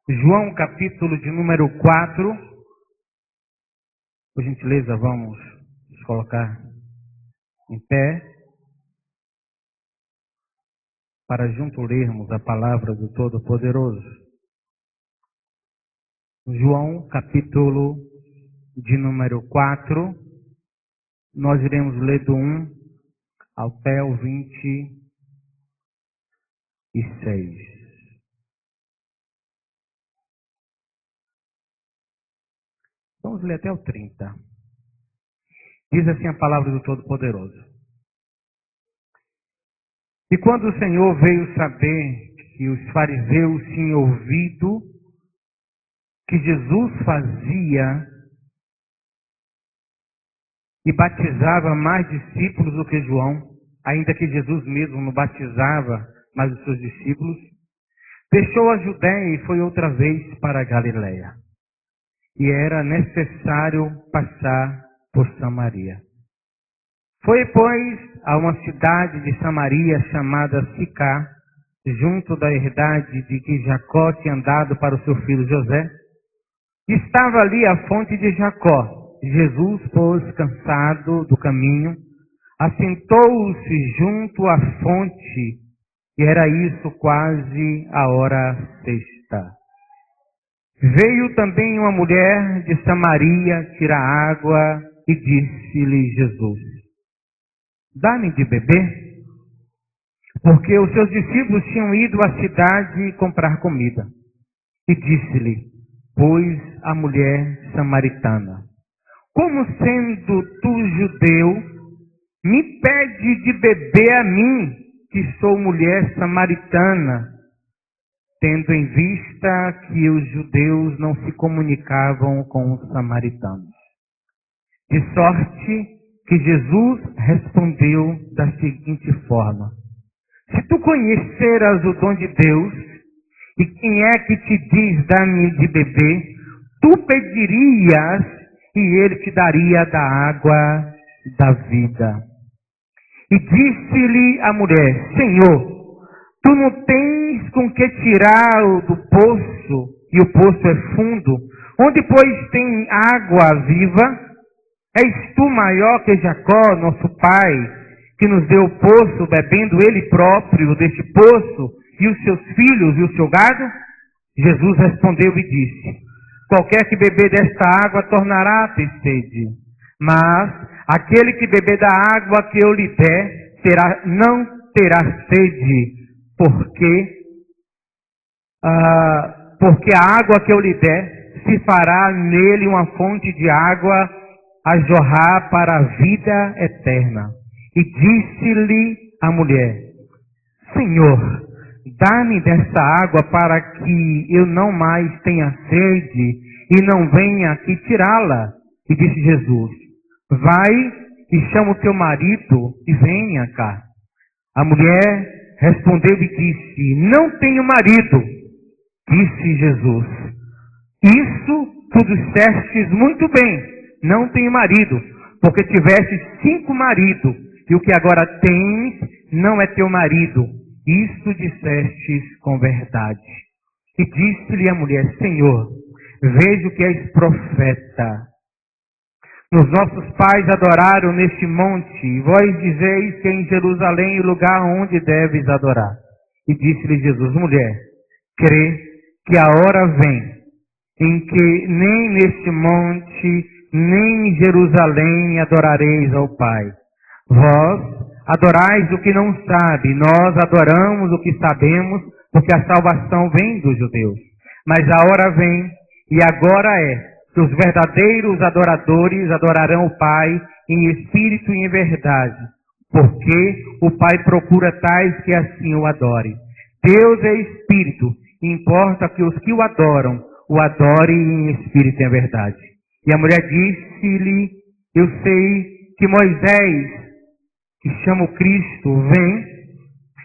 João, capítulo de número 4. Por gentileza, vamos nos colocar em pé para junto lermos a palavra do Todo-Poderoso. João, capítulo de número 4. Nós iremos ler do 1 até o 26. Vamos ler até o 30. Diz assim a palavra do Todo-Poderoso. E quando o Senhor veio saber que os fariseus tinham ouvido que Jesus fazia e batizava mais discípulos do que João, ainda que Jesus mesmo não batizava mais os seus discípulos, deixou a Judéia e foi outra vez para a Galiléia. E era necessário passar por Samaria. Foi, pois, a uma cidade de Samaria chamada Sicá, junto da herdade de que Jacó tinha dado para o seu filho José. Estava ali a fonte de Jacó. Jesus, pois, cansado do caminho, assentou-se junto à fonte, e era isso quase a hora sexta. Veio também uma mulher de Samaria tirar água e disse-lhe Jesus: dá-me de beber? Porque os seus discípulos tinham ido à cidade comprar comida. E disse-lhe, pois, a mulher samaritana: como sendo tu judeu, me pede de beber a mim, que sou mulher samaritana, tendo em vista que os judeus não se comunicavam com os samaritanos. De sorte que Jesus respondeu da seguinte forma: se tu conheceras o dom de Deus, e quem é que te diz dá-me de beber, tu pedirias e ele te daria da água da vida. E disse-lhe a mulher: Senhor, tu não tens com que tirar do poço, e o poço é fundo, onde pois tem água viva? És tu maior que Jacó, nosso pai, que nos deu o poço, bebendo ele próprio deste poço, e os seus filhos e o seu gado? Jesus respondeu e disse: qualquer que beber desta água tornará a ter sede, mas aquele que beber da água que eu lhe der, não terá sede, porque a água que eu lhe der se fará nele uma fonte de água a jorrar para a vida eterna. E disse-lhe a mulher: Senhor, dá-me dessa água para que eu não mais tenha sede e não venha aqui tirá-la. E disse Jesus: vai e chama o teu marido e venha cá. A mulher respondeu e disse: não tenho marido. Disse Jesus: isso tu dissestes muito bem, não tenho marido, porque tivestes 5 maridos, e o que agora tens não é teu marido. Isso dissestes com verdade. E disse-lhe a mulher: Senhor, vejo que és profeta. Os nossos pais adoraram neste monte, e vós dizeis que é em Jerusalém o lugar onde deves adorar. E disse-lhe Jesus: mulher, crê que a hora vem, em que nem neste monte, nem em Jerusalém adorareis ao Pai. Vós adorais o que não sabe, nós adoramos o que sabemos, porque a salvação vem dos judeus. Mas a hora vem, e agora é, que os verdadeiros adoradores adorarão o Pai em espírito e em verdade, porque o Pai procura tais que assim o adorem. Deus é espírito, e importa que os que o adorem em espírito e em verdade. E a mulher disse-lhe: eu sei que Moisés, que chama o Cristo, vem,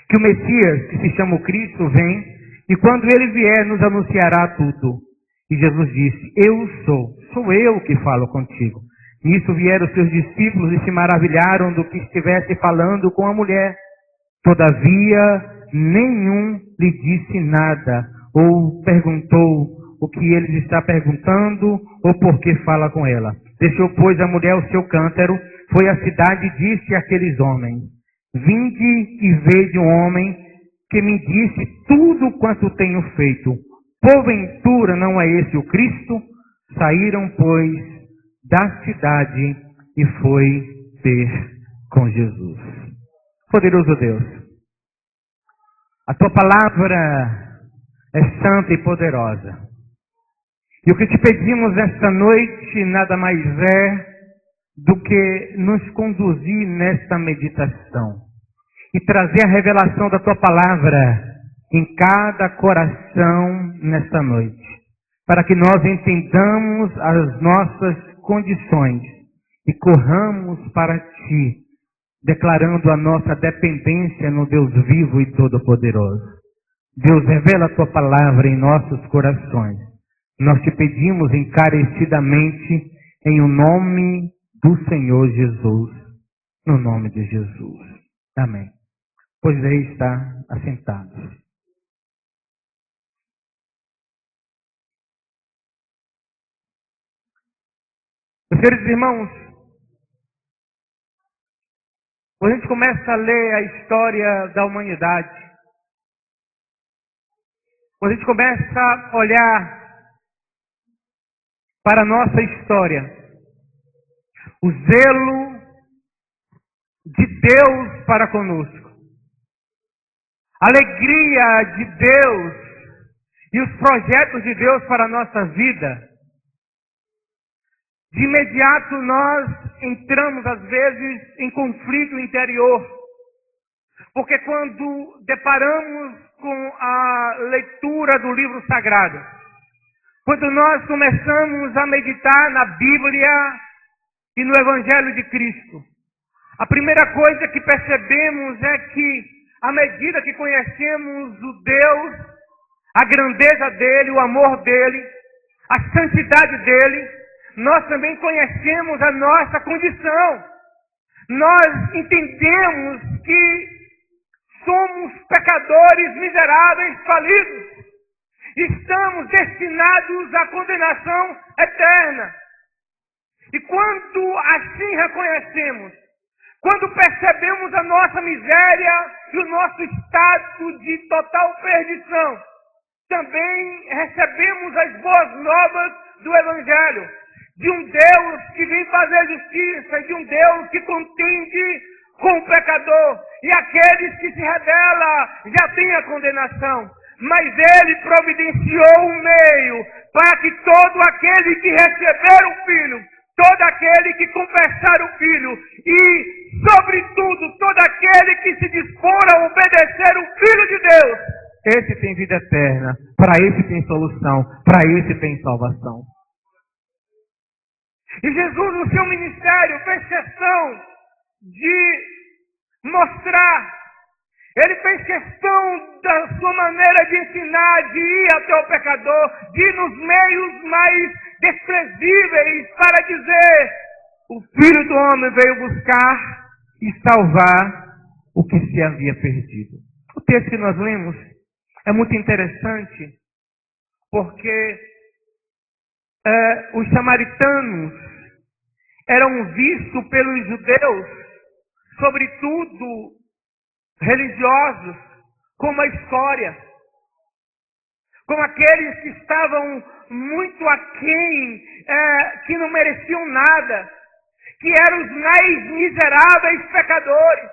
que o Messias, que se chama o Cristo, vem, e quando ele vier, nos anunciará tudo. E Jesus disse: eu sou eu que falo contigo. Nisso vieram os seus discípulos e se maravilharam do que estivesse falando com a mulher. Todavia, nenhum lhe disse nada, ou perguntou o que eles está perguntando, ou por que fala com ela. Deixou, pois, a mulher o seu cântaro, foi à cidade e disse àqueles homens: vinde e vede um homem que me disse tudo quanto tenho feito. Porventura não é esse o Cristo? Saíram, pois, da cidade e foi ter com Jesus. Poderoso Deus, a tua palavra é santa e poderosa. E o que te pedimos esta noite nada mais é do que nos conduzir nesta meditação e trazer a revelação da tua palavra em cada coração nesta noite, para que nós entendamos as nossas condições e corramos para ti, declarando a nossa dependência no Deus vivo e todo-poderoso. Deus, revela a tua palavra em nossos corações. Nós te pedimos encarecidamente em o nome do Senhor Jesus, no nome de Jesus. Amém. Pois aí está assentado. Meus queridos irmãos, quando a gente começa a ler a história da humanidade, quando a gente começa a olhar para a nossa história, o zelo de Deus para conosco, a alegria de Deus e os projetos de Deus para a nossa vida, de imediato nós entramos às vezes em conflito interior, porque quando deparamos com a leitura do livro sagrado, quando nós começamos a meditar na Bíblia e no Evangelho de Cristo, a primeira coisa que percebemos é que, à medida que conhecemos o Deus, a grandeza dele, o amor dele, a santidade dele, nós também conhecemos a nossa condição. Nós entendemos que somos pecadores miseráveis, falidos. Estamos destinados à condenação eterna. E quando assim reconhecemos, quando percebemos a nossa miséria e o nosso estado de total perdição, também recebemos as boas novas do Evangelho, de um Deus que vem fazer justiça, de um Deus que contende com o pecador, e aqueles que se rebela já têm a condenação. Mas ele providenciou um meio para que todo aquele que receber o Filho, todo aquele que confessar o Filho e, sobretudo, todo aquele que se dispor a obedecer o Filho de Deus, esse tem vida eterna, para esse tem solução, para esse tem salvação. E Jesus, no seu ministério, fez questão de mostrar, ele fez questão da sua maneira de ensinar, de ir até o pecador, de ir nos meios mais desprezíveis para dizer: o Filho do Homem veio buscar e salvar o que se havia perdido. O texto que nós lemos é muito interessante, porque os samaritanos eram vistos pelos judeus, sobretudo religiosos, como a escória, como aqueles que estavam muito aquém, que não mereciam nada, que eram os mais miseráveis pecadores.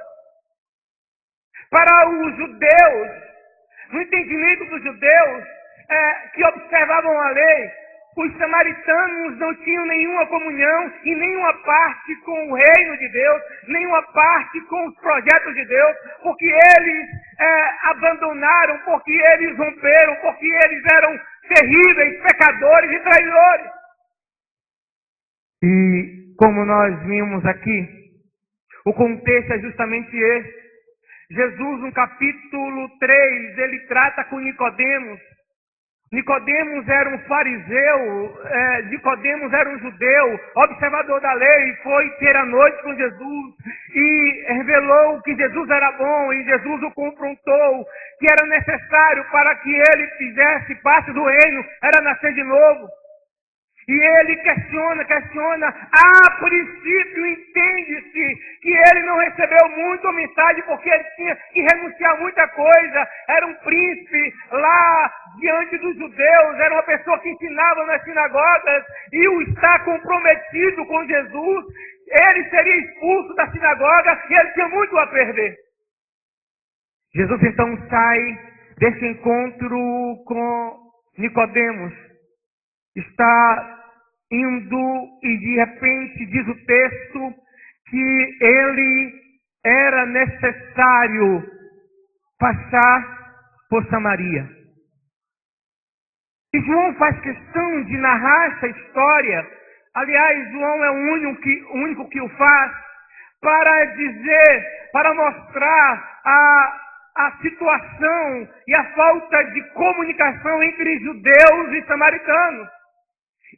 Para os judeus, no entendimento dos judeus que observavam a lei, os samaritanos não tinham nenhuma comunhão e nenhuma parte com o reino de Deus, nenhuma parte com os projetos de Deus, porque eles abandonaram, porque eles romperam, porque eles eram terríveis pecadores e traidores. E como nós vimos aqui, o contexto é justamente esse. Jesus, no capítulo 3, ele trata com Nicodemos, Nicodemos era um fariseu, Nicodemos era um judeu, observador da lei, foi ter a noite com Jesus e revelou que Jesus era bom e Jesus o confrontou, que era necessário para que ele fizesse parte do reino, era nascer de novo. E ele questiona, a princípio entende-se que ele não recebeu muita mensagem porque ele tinha que renunciar a muita coisa, era um príncipe lá diante dos judeus, era uma pessoa que ensinava nas sinagogas, e o estar comprometido com Jesus, ele seria expulso da sinagoga e ele tinha muito a perder. Jesus então sai desse encontro com Nicodemos, está indo e de repente diz o texto que ele era necessário passar por Samaria. E João faz questão de narrar essa história. Aliás, João é o único que o faz para dizer, para mostrar a situação e a falta de comunicação entre judeus e samaritanos.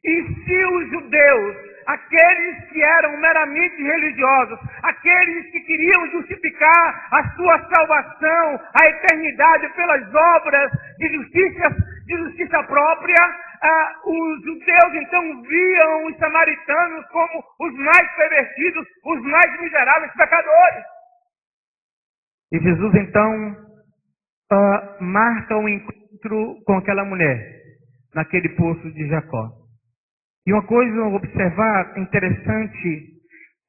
E se os judeus, aqueles que eram meramente religiosos, aqueles que queriam justificar a sua salvação, a eternidade pelas obras de justiça própria, os judeus então viam os samaritanos como os mais pervertidos, os mais miseráveis pecadores. E Jesus então marca um encontro com aquela mulher, naquele poço de Jacó. E uma coisa a observar interessante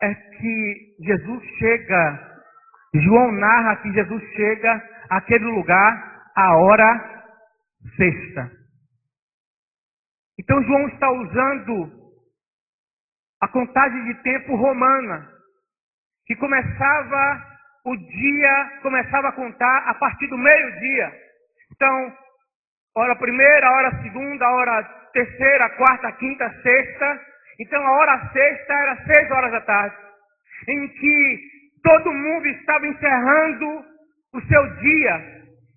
é que Jesus chega, João narra que Jesus chega àquele lugar à hora sexta. Então João está usando a contagem de tempo romana, que começava a contar a partir do meio-dia. Então, hora primeira, hora segunda, hora terceira, quarta, quinta, sexta. Então a hora sexta era 6 horas da tarde, em que todo mundo estava encerrando o seu dia.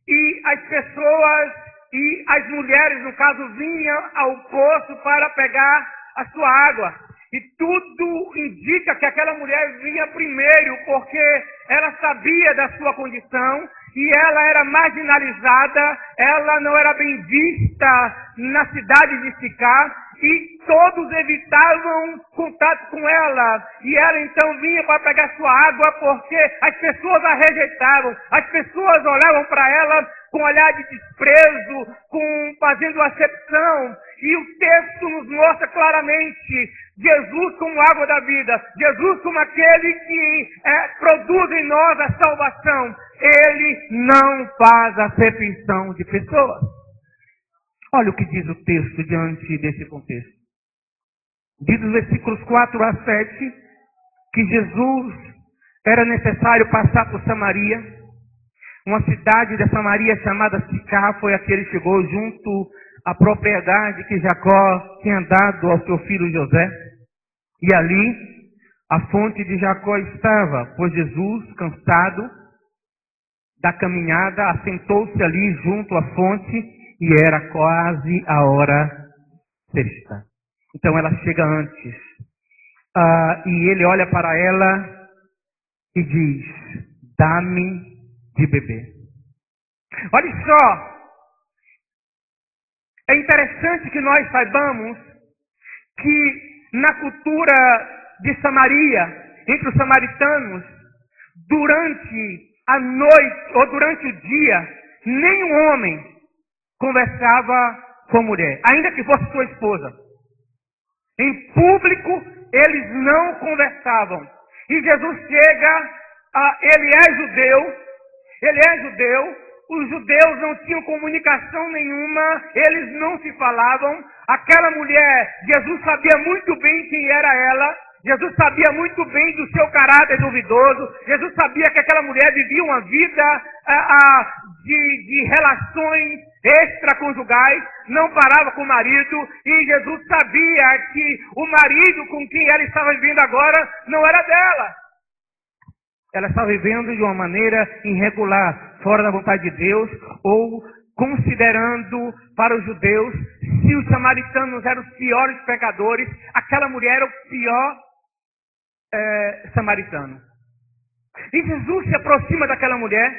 E as pessoas e as mulheres, no caso, vinham ao poço para pegar a sua água. E tudo indica que aquela mulher vinha primeiro, porque ela sabia da sua condição e ela era marginalizada, ela não era bem vista na cidade de Sicá, e todos evitavam contato com ela. E ela então vinha para pegar sua água, porque as pessoas a rejeitavam, as pessoas olhavam para ela com olhar de desprezo, fazendo acepção. E o texto nos mostra claramente Jesus como água da vida, Jesus como aquele que produz em nós a salvação. Ele não faz acepção de pessoas. Olha o que diz o texto diante desse contexto. Diz nos versículos 4 a 7 que Jesus era necessário passar por Samaria. Uma cidade da Samaria chamada Sicá foi a que ele chegou, junto à propriedade que Jacó tinha dado ao seu filho José. E ali a fonte de Jacó estava, pois Jesus, cansado da caminhada, assentou-se ali junto à fonte e era quase a hora sexta. Então ela chega antes. E ele olha para ela e diz: dá-me de beber. Olha só, é interessante que nós saibamos que na cultura de Samaria, entre os samaritanos, durante a noite ou durante o dia, nenhum homem conversava com a mulher, ainda que fosse sua esposa. Em público, eles não conversavam. E Jesus chega, ele é judeu, os judeus não tinham comunicação nenhuma, eles não se falavam. Aquela mulher, Jesus sabia muito bem quem era ela, Jesus sabia muito bem do seu caráter duvidoso, Jesus sabia que aquela mulher vivia uma vida de relações extraconjugais, não parava com o marido, e Jesus sabia que o marido com quem ela estava vivendo agora não era dela. Ela estava vivendo de uma maneira irregular, fora da vontade de Deus, ou considerando para os judeus, se os samaritanos eram os piores pecadores, aquela mulher era o pior samaritano. E Jesus se aproxima daquela mulher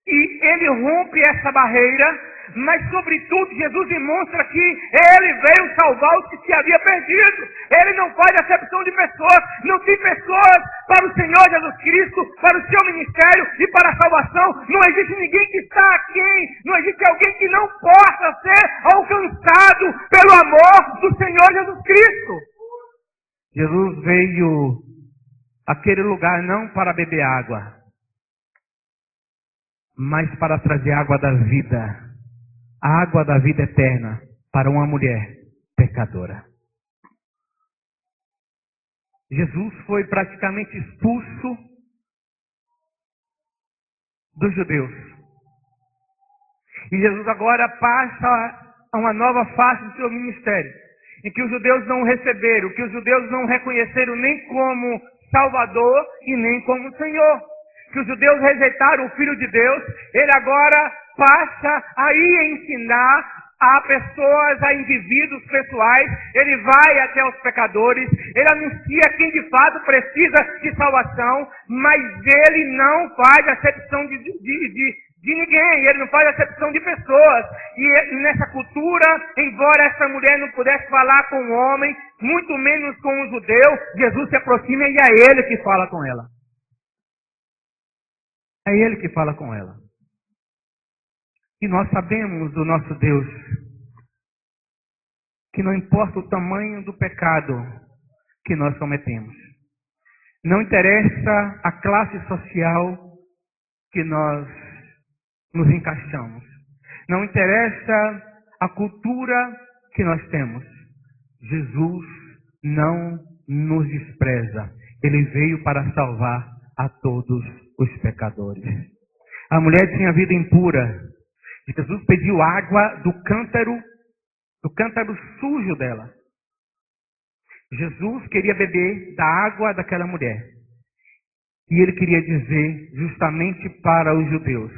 e ele rompe essa barreira, mas sobretudo Jesus demonstra que ele veio salvar os que se havia perdido. Ele não faz acepção de pessoas, não tem pessoas para o Senhor Jesus Cristo, para o seu ministério e para a salvação. Não existe ninguém que está aqui, não existe alguém que não possa ser alcançado pelo amor do Senhor Jesus Cristo. Jesus veio àquele lugar não para beber água, mas para trazer água da vida. A água da vida eterna para uma mulher pecadora. Jesus foi praticamente expulso dos judeus. E Jesus agora passa a uma nova fase do seu ministério, em que os judeus não o receberam, que os judeus não o reconheceram nem como Salvador e nem como Senhor. Que os judeus rejeitaram o Filho de Deus, ele agora passa a ir ensinar a pessoas, a indivíduos pessoais, ele vai até os pecadores, ele anuncia quem de fato precisa de salvação, mas ele não faz acepção de ninguém, ele não faz acepção de pessoas. E nessa cultura, embora essa mulher não pudesse falar com o homem, muito menos com o judeu, Jesus se aproxima e é ele que fala com ela. É ele que fala com ela. E nós sabemos do nosso Deus que não importa o tamanho do pecado que nós cometemos, não interessa a classe social que nós nos encaixamos, não interessa a cultura que nós temos, Jesus não nos despreza. Ele veio para salvar a todos os pecadores. A mulher tinha vida impura. Jesus pediu água do cântaro sujo dela. Jesus queria beber da água daquela mulher. E ele queria dizer justamente para os judeus.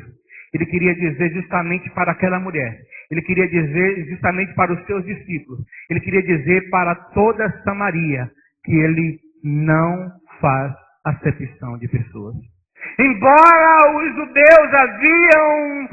Ele queria dizer justamente para aquela mulher. Ele queria dizer justamente para os seus discípulos. Ele queria dizer para toda Samaria que ele não faz acepção de pessoas. Embora os judeus haviam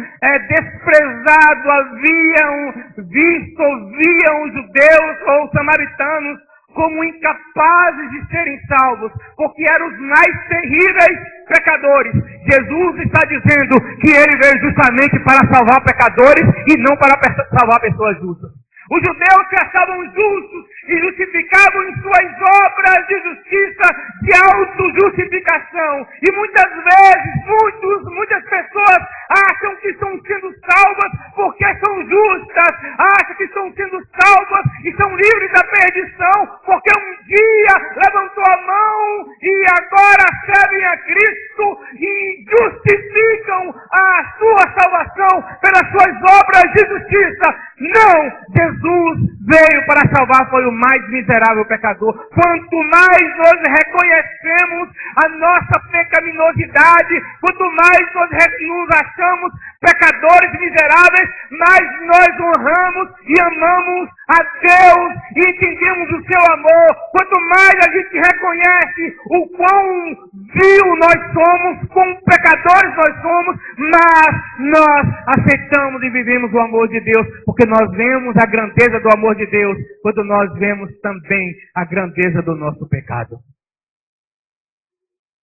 desprezado, haviam viam os judeus ou os samaritanos como incapazes de serem salvos, porque eram os mais terríveis pecadores. Jesus está dizendo que ele veio justamente para salvar pecadores e não para salvar pessoas justas. Os judeus se achavam justos e justificavam em suas obras de justiça, de autojustificação. E muitas vezes, muitas pessoas acham que estão sendo salvas porque são justas, acham que estão sendo salvas e são livres da perdição, porque um dia levantou a mão e agora servem a Cristo e justificam a sua salvação pelas suas obras de justiça. Não! Jesus veio para salvar, foi o mais miserável pecador. Quanto mais nós reconhecemos a nossa pecaminosidade, quanto mais nós nos achamos pecadores miseráveis, mais nós honramos e amamos a Deus e entendemos o seu amor. Quanto mais a gente reconhece o quão vil nós somos, quão pecadores nós somos, mas nós aceitamos e vivemos o amor de Deus, porque nós vemos a grandeza do amor de Deus, quando nós vemos também a grandeza do nosso pecado.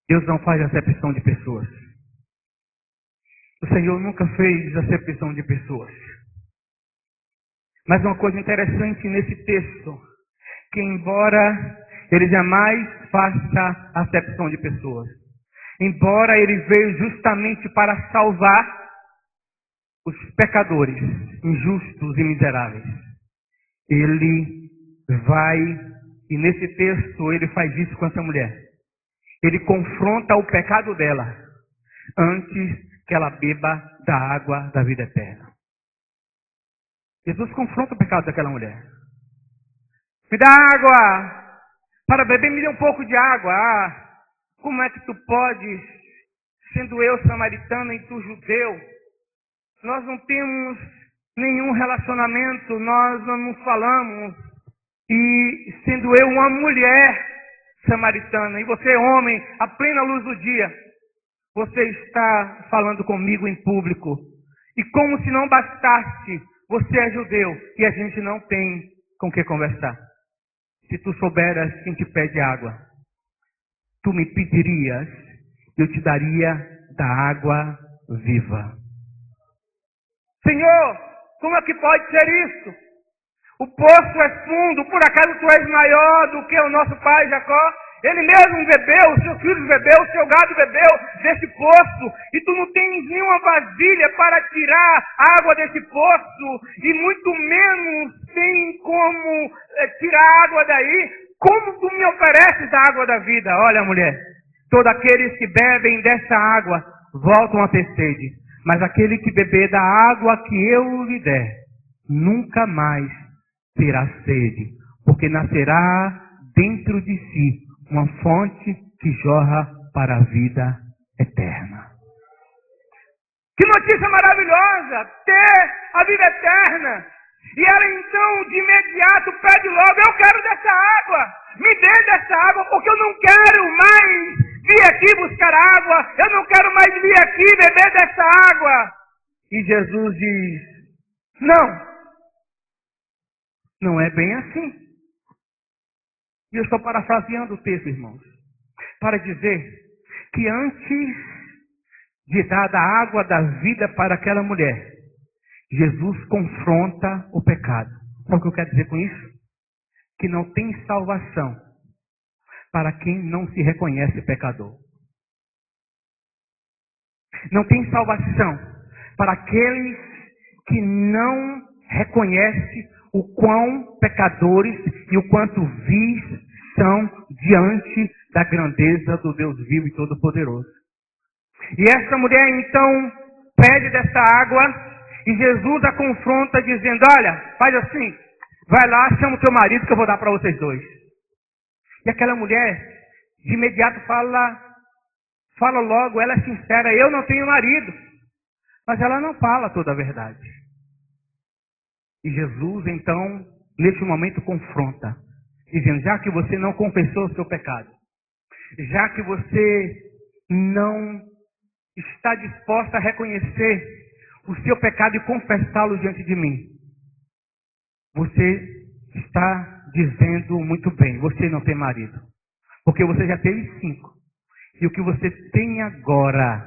Deus não faz acepção de pessoas. O Senhor nunca fez acepção de pessoas. Mas uma coisa interessante nesse texto, que embora ele jamais faça acepção de pessoas, embora ele veio justamente para salvar os pecadores, injustos e miseráveis, ele vai, e nesse texto ele faz isso com essa mulher. Ele confronta o pecado dela antes que ela beba da água da vida eterna. Jesus confronta o pecado daquela mulher. Me dá água para beber, me dê um pouco de água. Ah, como é que tu podes, sendo eu samaritano e tu judeu? Nós não temos nenhum relacionamento nós não nos falamos, e sendo eu uma mulher samaritana, e você homem, à plena luz do dia, você está falando comigo em público, e como se não bastasse, você é judeu, e a gente não tem com que conversar. Se tu souberas quem te pede água, tu me pedirias, eu te daria da água viva. Senhor, como é que pode ser isso? O poço é fundo, por acaso tu és maior do que o nosso pai Jacó? Ele mesmo bebeu, os seus filhos bebeu, o seu gado bebeu desse poço, e tu não tens nenhuma vasilha para tirar água desse poço, e muito menos tem como tirar água daí. Como tu me ofereces a água da vida? Olha, mulher, todos aqueles que bebem dessa água voltam a ter sede, mas aquele que beber da água que eu lhe der, nunca mais terá sede, porque nascerá dentro de si uma fonte que jorra para a vida eterna. Que notícia maravilhosa, ter a vida eterna. E ela então, de imediato, pede logo, eu quero dessa água, me dê dessa água, porque eu não quero mais vir aqui buscar água, eu não quero mais vir aqui beber dessa água. E Jesus diz, não é bem assim. E eu estou parafraseando o texto, irmãos, para dizer que antes de dar a água da vida para aquela mulher, Jesus confronta o pecado. Sabe o que eu quero dizer com isso? Que não tem salvação para quem não se reconhece pecador. Não tem salvação para aqueles que não reconhecem o quão pecadores e o quanto vis são diante da grandeza do Deus vivo e todo-poderoso. E essa mulher então pede dessa água, e Jesus a confronta dizendo, olha, faz assim, vai lá, chama o teu marido que eu vou dar para vocês dois. E aquela mulher de imediato fala logo, ela é sincera, eu não tenho marido. Mas ela não fala toda a verdade. E Jesus então, neste momento, confronta, dizendo, já que você não confessou o seu pecado, já que você não está disposta a reconhecer o seu pecado e confessá-lo diante de mim, você está dizendo muito bem, você não tem marido, porque você já teve 5, e o que você tem agora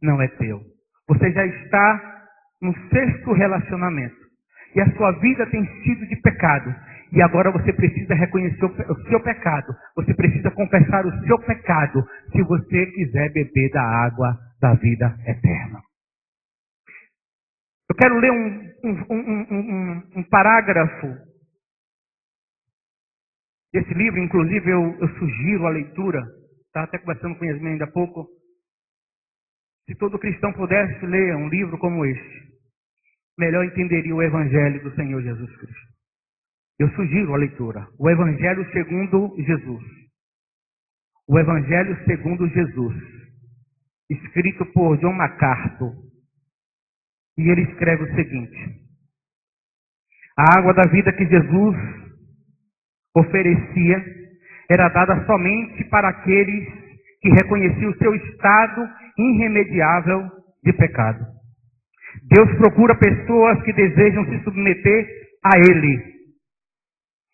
não é teu. Você já está no 6º relacionamento, e a sua vida tem sido de pecado, e agora você precisa reconhecer o seu pecado, você precisa confessar o seu pecado, se você quiser beber da água da vida eterna. Eu quero ler um parágrafo desse livro, inclusive eu sugiro a leitura, estava até conversando com Yasmin ainda há pouco. Se todo cristão pudesse ler um livro como este, melhor entenderia o Evangelho do Senhor Jesus Cristo. Eu sugiro a leitura, o Evangelho segundo Jesus. O Evangelho segundo Jesus, escrito por John MacArthur. E ele escreve o seguinte: a água da vida que Jesus oferecia era dada somente para aqueles que reconheciam o seu estado irremediável de pecado. Deus procura pessoas que desejam se submeter a Ele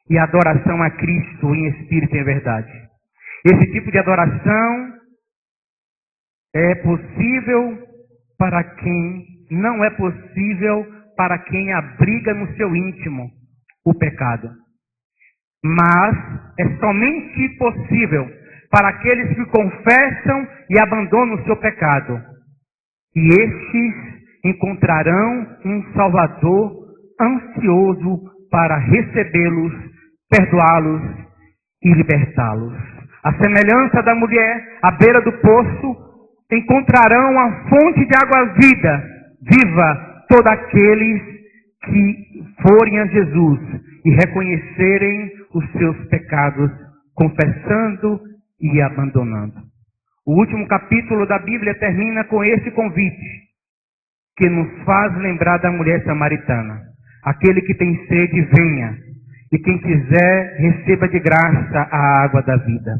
e a adoração a Cristo em espírito e em verdade. Esse tipo de adoração é possível para quem não é possível para quem abriga no seu íntimo o pecado. Mas é somente possível para aqueles que confessam e abandonam o seu pecado. E estes encontrarão um Salvador ansioso para recebê-los, perdoá-los e libertá-los. À semelhança da mulher à beira do poço, encontrarão a fonte de água viva todos aqueles que forem a Jesus e reconhecerem os seus pecados, confessando e abandonando. O último capítulo da Bíblia termina com esse convite. que nos faz lembrar da mulher samaritana. Aquele que tem sede, venha, e quem quiser, receba de graça a água da vida.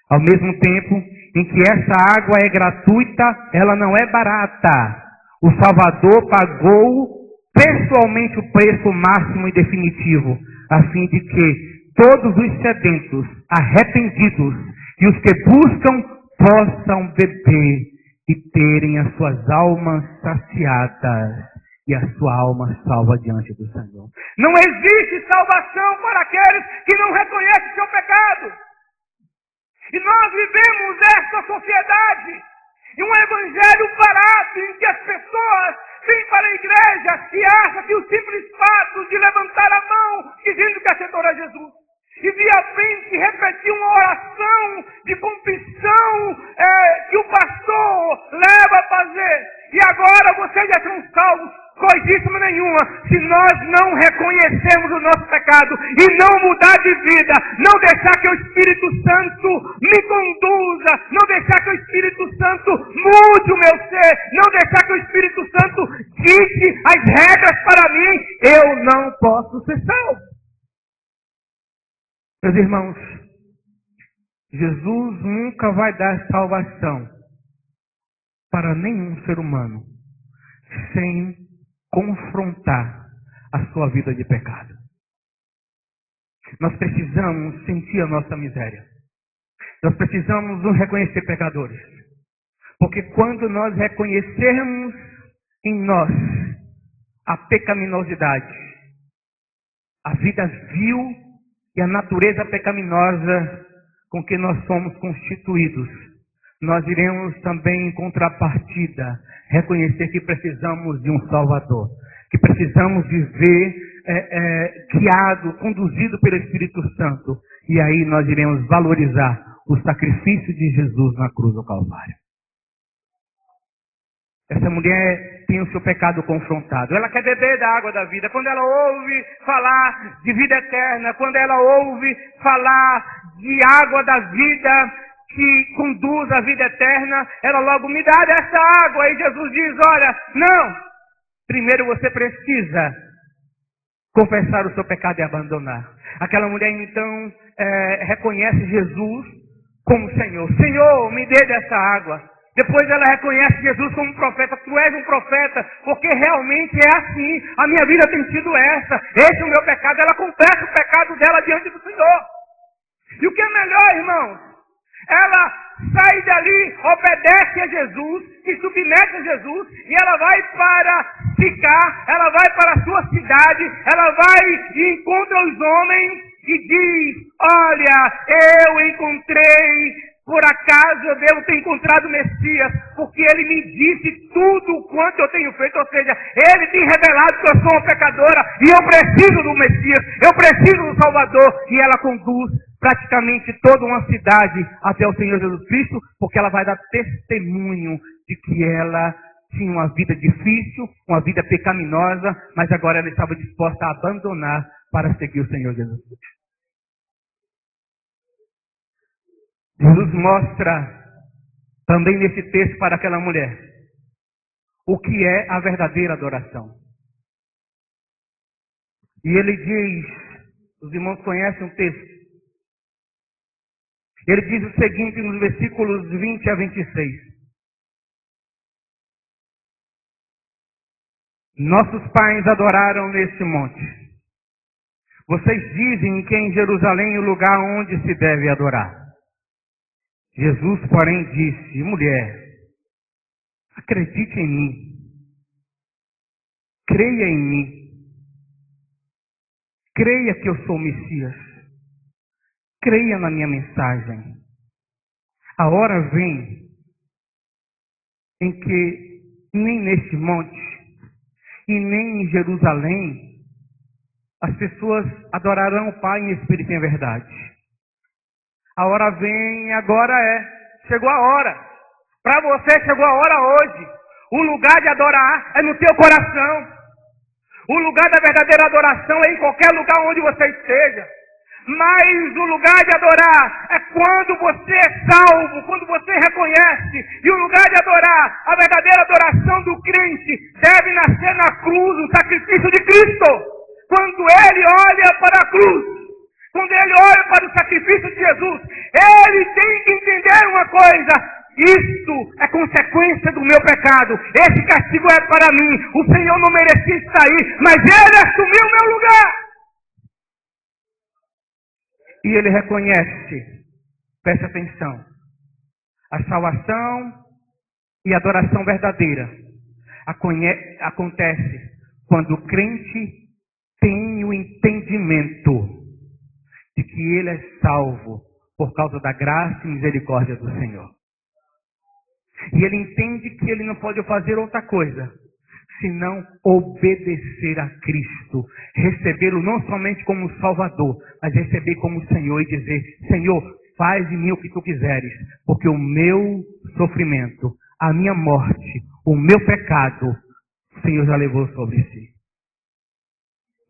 Ao mesmo tempo em que essa água é gratuita, ela não é barata. O Salvador pagou pessoalmente o preço máximo e definitivo, a fim de que todos os sedentos, arrependidos e os que buscam possam beber e terem as suas almas saciadas e a sua alma salva diante do Senhor. Não existe salvação para aqueles que não reconhecem seu pecado. E nós vivemos esta sociedade e um evangelho barato em que as pessoas vêm para a igreja e acham que o simples fato de levantar a mão dizendo que aceitou a Jesus e de repente repetir uma oração de confissão que o pastor leva a fazer e agora vocês já são salvos. Coisíssima nenhuma, se nós não reconhecermos o nosso pecado e não mudar de vida, não deixar que o Espírito Santo me conduza, não deixar que o Espírito Santo mude o meu ser, não deixar que o Espírito Santo dite as regras para mim, eu não posso ser salvo. Meus irmãos, Jesus nunca vai dar salvação para nenhum ser humano sem confrontar a sua vida de pecado. Nós precisamos sentir a nossa miséria. Nós precisamos nos reconhecer pecadores. Porque quando nós reconhecermos em nós a pecaminosidade, a vida vil e a natureza pecaminosa com que nós somos constituídos, nós iremos também em contrapartida reconhecer que precisamos de um Salvador, que precisamos viver guiado, conduzido pelo Espírito Santo, e aí nós iremos valorizar o sacrifício de Jesus na cruz do Calvário. Essa mulher tem o seu pecado confrontado. Ela quer beber da água da vida. Quando ela ouve falar de vida eterna, quando ela ouve falar de água da vida que conduz à vida eterna, ela logo me dá dessa água. Aí Jesus diz, olha, não, primeiro você precisa confessar o seu pecado e abandonar. Aquela mulher então reconhece Jesus como Senhor. Senhor, me dê dessa água. Depois ela reconhece Jesus como profeta. Tu és um profeta, porque realmente é assim. A minha vida tem sido essa. Esse é o meu pecado. Ela confessa o pecado dela diante do Senhor. E o que é melhor, irmãos? Ela sai dali, obedece a Jesus, se submete a Jesus, e ela vai para Sicar, ela vai para a sua cidade, ela vai e encontra os homens e diz, olha, eu encontrei, por acaso eu devo ter encontrado o Messias, porque ele me disse tudo quanto eu tenho feito, ou seja, ele tem revelado que eu sou uma pecadora, e eu preciso do Messias, eu preciso do Salvador, e ela conduz praticamente toda uma cidade até o Senhor Jesus Cristo, porque ela vai dar testemunho de que ela tinha uma vida difícil, uma vida pecaminosa, mas agora ela estava disposta a abandonar para seguir o Senhor Jesus Cristo. Jesus mostra também nesse texto para aquela mulher o que é a verdadeira adoração. E ele diz, os irmãos conhecem o texto, ele diz o seguinte nos versículos 20 a 26. Nossos pais adoraram neste monte. Vocês dizem que em Jerusalém é o lugar onde se deve adorar. Jesus, porém, disse, mulher, acredite em mim. Creia em mim. Creia que eu sou o Messias. Creia na minha mensagem. A hora vem em que nem neste monte e nem em Jerusalém as pessoas adorarão o Pai em espírito e em verdade. A hora vem, agora chegou a hora. Para você chegou a hora hoje. O lugar de adorar é no teu coração. O lugar da verdadeira adoração é em qualquer lugar onde você esteja. Mas o lugar de adorar é quando você é salvo, quando você reconhece. E o lugar de adorar, a verdadeira adoração do crente, deve nascer na cruz, o sacrifício de Cristo. Quando ele olha para a cruz, quando ele olha para o sacrifício de Jesus, ele tem que entender uma coisa: isto é consequência do meu pecado. Esse castigo é para mim. O Senhor não merecia estar aí, mas ele assumiu o meu lugar. E ele reconhece, preste atenção, a salvação e a adoração verdadeira acontece quando o crente tem o entendimento de que ele é salvo por causa da graça e misericórdia do Senhor. E ele entende que ele não pode fazer outra coisa senão obedecer a Cristo, recebê-lo não somente como Salvador, mas receber como Senhor e dizer: Senhor, faz de mim o que tu quiseres, porque o meu sofrimento, a minha morte, o meu pecado, o Senhor já levou sobre si.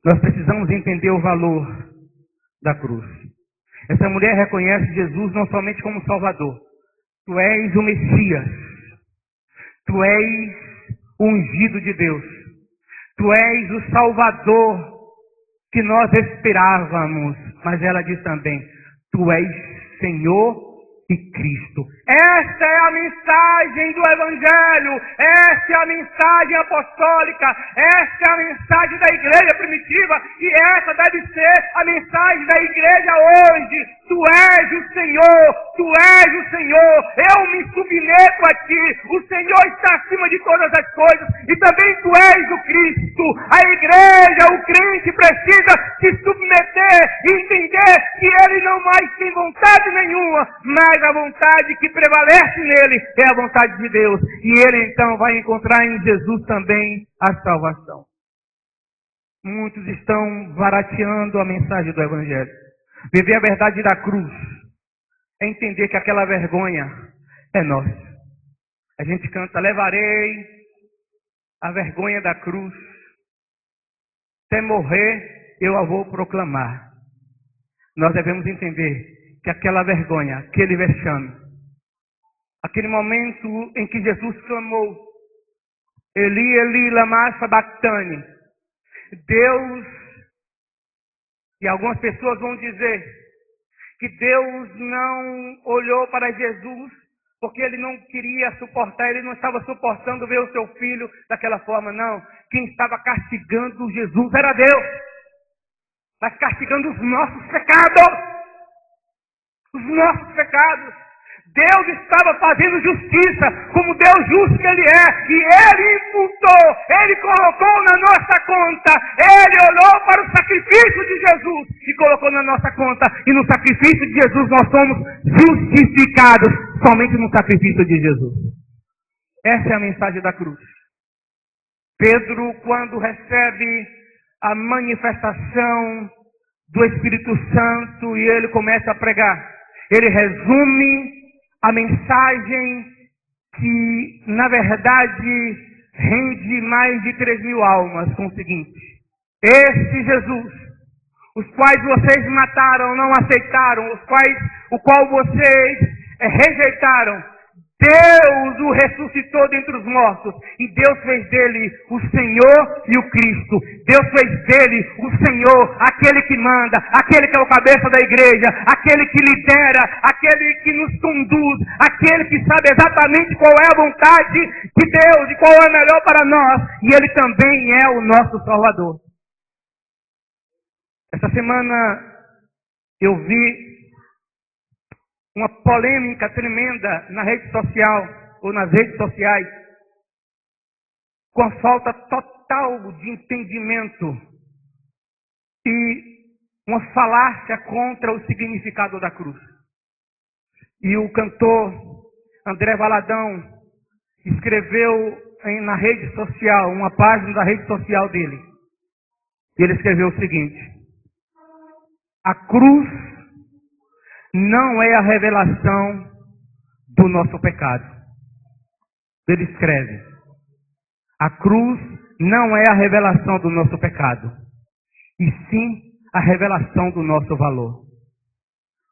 Nós precisamos entender o valor da cruz. Essa mulher reconhece Jesus não somente como Salvador. Tu és o Messias. Tu és o ungido de Deus. Tu és o Salvador que nós esperávamos. Mas ela diz também: Tu és Senhor e Cristo. Esta é a mensagem do Evangelho. Esta é a mensagem apostólica. Esta é a mensagem da igreja primitiva. E essa deve ser a mensagem da igreja hoje. Tu és o Senhor. Tu és o Senhor. Eu me submeto a Ti. O Senhor está acima de todas as coisas. E também Tu és o Cristo. A igreja, o crente precisa se submeter e entender que ele não mais tem vontade nenhuma, mas a vontade que prevalece nele é a vontade de Deus. E ele então vai encontrar em Jesus também a salvação. Muitos estão barateando a mensagem do Evangelho. Viver a verdade da cruz é entender que aquela vergonha é nossa. A gente canta: levarei a vergonha da cruz, até morrer eu a vou proclamar. Nós devemos entender que aquela vergonha, aquele vexame, aquele momento em que Jesus clamou: Eli, Eli, lama sabachthani. Deus, e algumas pessoas vão dizer que Deus não olhou para Jesus porque ele não queria suportar, ele não estava suportando ver o seu filho daquela forma. Não, quem estava castigando Jesus era Deus, mas castigando os nossos pecados. Os nossos pecados. Deus estava fazendo justiça, como Deus justo que Ele é, e Ele imputou, Ele colocou na nossa conta, Ele olhou para o sacrifício de Jesus e colocou na nossa conta, e no sacrifício de Jesus nós somos justificados, somente no sacrifício de Jesus. Essa é a mensagem da cruz. Pedro, quando recebe a manifestação do Espírito Santo e ele começa a pregar, ele resume a mensagem que, na verdade, rende mais de 3.000 almas com o seguinte: este Jesus, os quais vocês mataram, não aceitaram, o qual vocês rejeitaram, Deus o ressuscitou dentre os mortos, e Deus fez dele o Senhor e o Cristo. Deus fez dele o Senhor, aquele que manda, aquele que é o cabeça da igreja, aquele que lidera, aquele que nos conduz, aquele que sabe exatamente qual é a vontade de Deus e qual é melhor para nós, e ele também é o nosso Salvador. Essa semana eu vi uma polêmica tremenda na rede social, ou nas redes sociais, com a falta total de entendimento e uma falácia contra o significado da cruz. E o cantor André Valadão escreveu na rede social, uma página da rede social dele, e ele escreveu o seguinte: a cruz não é a revelação do nosso pecado. Ele escreve: a cruz não é a revelação do nosso pecado, e sim a revelação do nosso valor.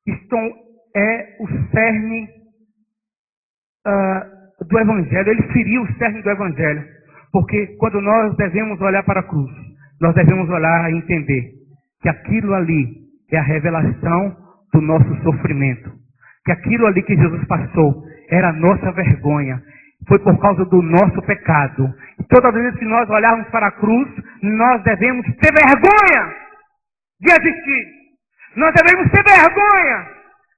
Isto é o cerne do Evangelho. Ele feriu o cerne do Evangelho. Porque quando nós devemos olhar para a cruz, nós devemos olhar e entender que aquilo ali é a revelação do nosso sofrimento. Que aquilo ali que Jesus passou era a nossa vergonha. Foi por causa do nosso pecado. E toda vez que nós olharmos para a cruz, nós devemos ter vergonha de existir. Nós devemos ter vergonha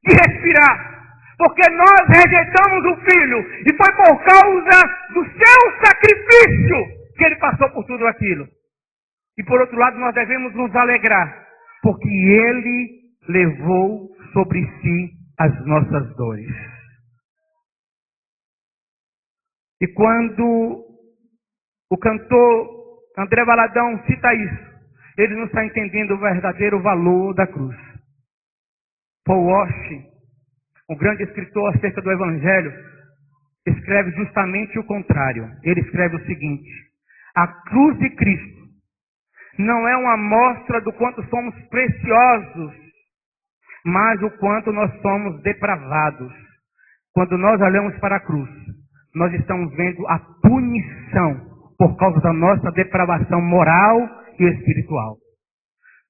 de respirar. Porque nós rejeitamos o Filho. E foi por causa do seu sacrifício que ele passou por tudo aquilo. E por outro lado, nós devemos nos alegrar. Porque ele levou sobre si as nossas dores. E quando o cantor André Valadão cita isso, ele não está entendendo o verdadeiro valor da cruz. Paul Washer, um grande escritor acerca do Evangelho, escreve justamente o contrário. Ele escreve o seguinte: a cruz de Cristo não é uma amostra do quanto somos preciosos, mas o quanto nós somos depravados. Quando nós olhamos para a cruz, nós estamos vendo a punição por causa da nossa depravação moral e espiritual.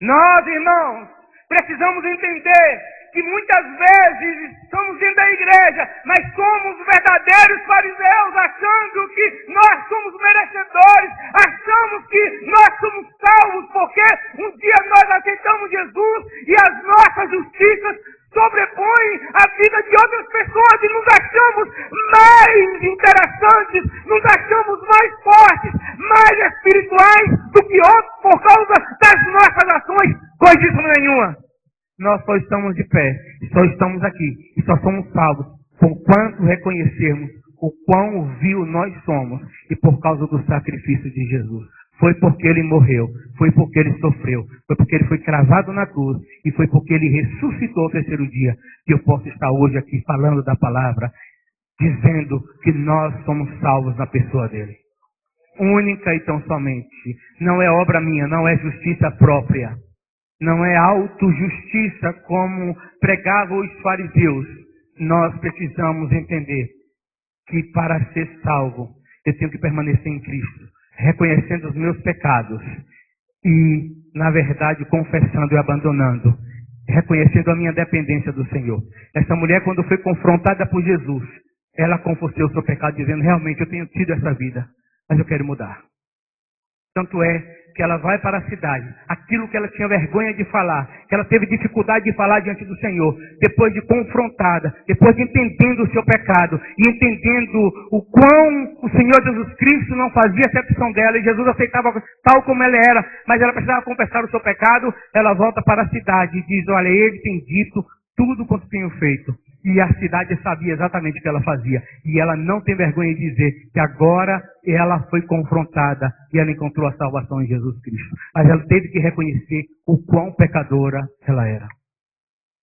Nós, irmãos, precisamos entender que muitas vezes estamos dentro da igreja, mas somos verdadeiros fariseus, achando que nós somos merecedores, achamos que nós somos salvos, porque um dia nós aceitamos Jesus e as nossas justiças sobrepõem a vida de outras pessoas e nos achamos mais interessantes, nos achamos mais fortes, mais espirituais do que outros por causa das nossas ações. Coisíssima nenhuma. Nós só estamos de pé, só estamos aqui e só somos salvos por quanto reconhecermos o quão vil nós somos e por causa do sacrifício de Jesus. Foi porque ele morreu, foi porque ele sofreu, foi porque ele foi cravado na cruz e foi porque ele ressuscitou ao terceiro dia que eu posso estar hoje aqui falando da palavra, dizendo que nós somos salvos na pessoa dele. Única e tão somente. Não é obra minha, não é justiça própria. Não é autojustiça como pregavam os fariseus. Nós precisamos entender que para ser salvo, eu tenho que permanecer em Cristo, reconhecendo os meus pecados e, na verdade, confessando e abandonando, reconhecendo a minha dependência do Senhor. Essa mulher, quando foi confrontada por Jesus, ela confessou o seu pecado, dizendo: realmente eu tenho tido essa vida, mas eu quero mudar. Tanto é que ela vai para a cidade, aquilo que ela tinha vergonha de falar, que ela teve dificuldade de falar diante do Senhor, depois de confrontada, depois de entendendo o seu pecado, e entendendo o quão o Senhor Jesus Cristo não fazia acepção dela, e Jesus aceitava tal como ela era, mas ela precisava confessar o seu pecado, ela volta para a cidade e diz: olha, ele tem dito tudo quanto tenho feito. E a cidade sabia exatamente o que ela fazia. E ela não tem vergonha de dizer que agora ela foi confrontada e ela encontrou a salvação em Jesus Cristo. Mas ela teve que reconhecer o quão pecadora ela era.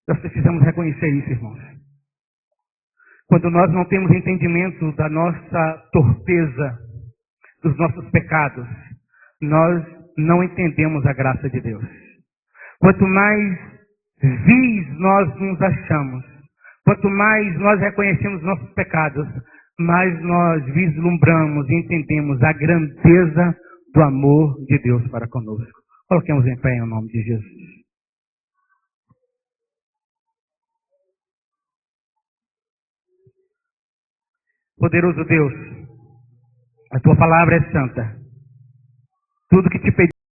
Nós precisamos reconhecer isso, irmãos. Quando nós não temos entendimento da nossa torpeza, dos nossos pecados, nós não entendemos a graça de Deus. Quanto mais vis nós nos achamos, quanto mais nós reconhecemos nossos pecados, mais nós vislumbramos e entendemos a grandeza do amor de Deus para conosco. Coloquemos em pé em nome de Jesus. Poderoso Deus, a tua palavra é santa. Tudo que te pedi